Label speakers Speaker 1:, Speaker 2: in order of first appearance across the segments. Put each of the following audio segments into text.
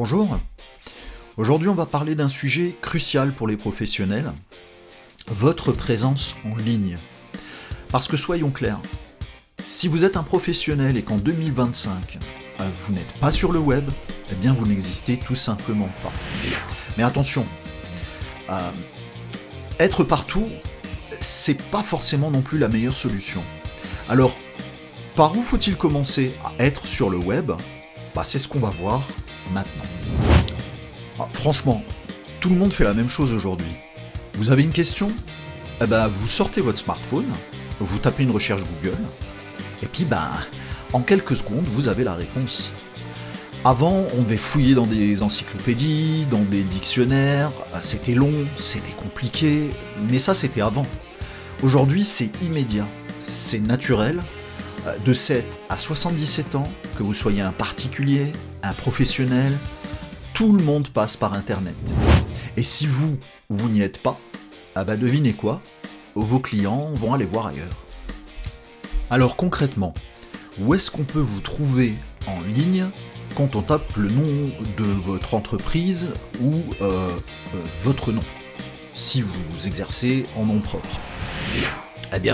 Speaker 1: Bonjour, aujourd'hui on va parler d'un sujet crucial pour les professionnels, votre présence en ligne. Parce que soyons clairs, si vous êtes un professionnel et qu'en 2025, vous n'êtes pas sur le web, eh bien vous n'existez tout simplement pas. Mais attention, être partout, c'est pas forcément non plus la meilleure solution. Alors, par où faut-il commencer à être sur le web ? C'est ce qu'on va voir maintenant. Franchement, tout le monde fait la même chose aujourd'hui. Vous avez une question ? Vous sortez votre smartphone, vous tapez une recherche Google, et puis en quelques secondes, vous avez la réponse. Avant, on devait fouiller dans des encyclopédies, dans des dictionnaires, c'était long, c'était compliqué, mais ça c'était avant. Aujourd'hui, c'est immédiat, c'est naturel. De 7 à 77 ans, que vous soyez un particulier, un professionnel, tout le monde passe par Internet. Et si vous n'y êtes pas, devinez quoi ? Vos clients vont aller voir ailleurs. Alors concrètement, où est-ce qu'on peut vous trouver en ligne quand on tape le nom de votre entreprise ou votre nom, si vous exercez en nom propre ?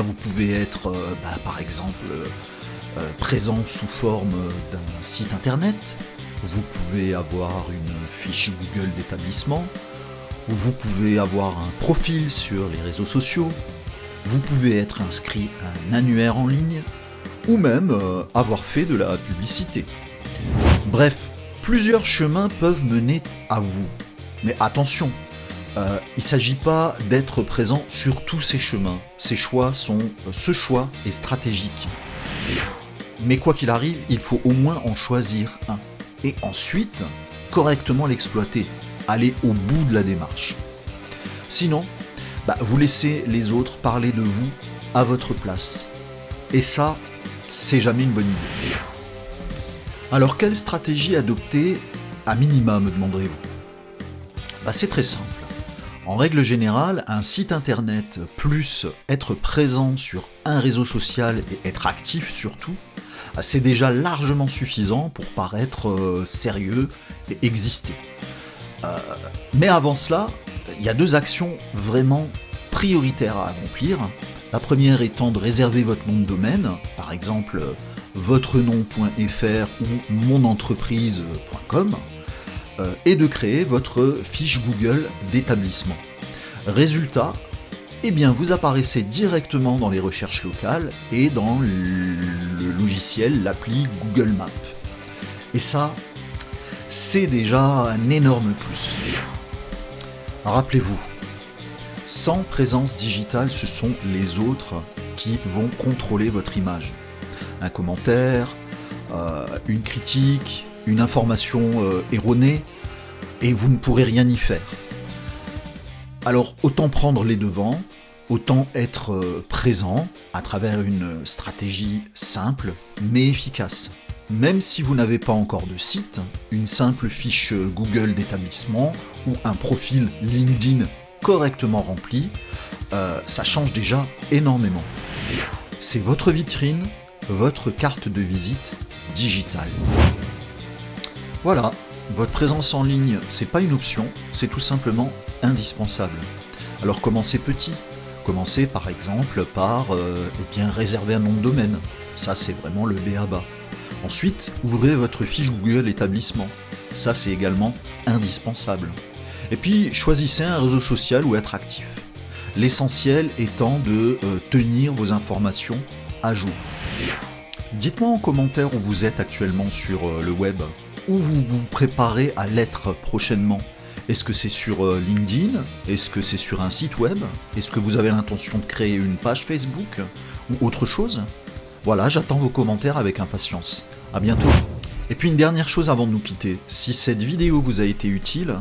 Speaker 1: Vous pouvez être, par exemple, présent sous forme d'un site internet, vous pouvez avoir une fiche Google d'établissement, vous pouvez avoir un profil sur les réseaux sociaux, vous pouvez être inscrit à un annuaire en ligne, ou même avoir fait de la publicité. Bref, plusieurs chemins peuvent mener à vous. Mais attention, il ne s'agit pas d'être présent sur tous ces chemins. Ce choix est stratégique. Mais quoi qu'il arrive, il faut au moins en choisir un. Et ensuite, correctement l'exploiter. Aller au bout de la démarche. Sinon, vous laissez les autres parler de vous à votre place. Et ça, c'est jamais une bonne idée. Alors, quelle stratégie adopter à minima, me demanderez-vous ? C'est très simple. En règle générale, un site internet plus être présent sur un réseau social et être actif surtout, c'est déjà largement suffisant pour paraître sérieux et exister. Mais avant cela, il y a 2 actions vraiment prioritaires à accomplir. La première étant de réserver votre nom de domaine, par exemple votrenom.fr ou monentreprise.com, et de créer votre fiche Google d'établissement. Résultat, vous apparaissez directement dans les recherches locales et dans le logiciel, l'appli Google Maps. Et ça, c'est déjà un énorme plus. Rappelez-vous, sans présence digitale, ce sont les autres qui vont contrôler votre image. Un commentaire, une critique, une information erronée, et vous ne pourrez rien y faire. Alors autant prendre les devants, autant être présent à travers une stratégie simple mais efficace. Même si vous n'avez pas encore de site, une simple fiche Google d'établissement ou un profil LinkedIn correctement rempli, ça change déjà énormément. C'est votre vitrine, votre carte de visite digitale. Voilà, votre présence en ligne, c'est pas une option, c'est tout simplement indispensable. Alors commencez petit. Commencez par exemple par réserver un nom de domaine. Ça c'est vraiment le b.a.-ba. Ensuite, ouvrez votre fiche Google établissement. Ça c'est également indispensable. Et puis choisissez un réseau social où être actif. L'essentiel étant de tenir vos informations à jour. Dites-moi en commentaire où vous êtes actuellement sur le web, où vous vous préparez à l'être prochainement. Est-ce que c'est sur LinkedIn ? Est-ce que c'est sur un site web ? Est-ce que vous avez l'intention de créer une page Facebook ou autre chose ? Voilà, j'attends vos commentaires avec impatience. À bientôt. Et puis une dernière chose avant de nous quitter. Si cette vidéo vous a été utile,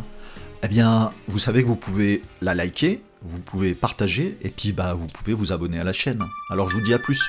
Speaker 1: vous savez que vous pouvez la liker, vous pouvez partager et puis vous pouvez vous abonner à la chaîne. Alors je vous dis à plus.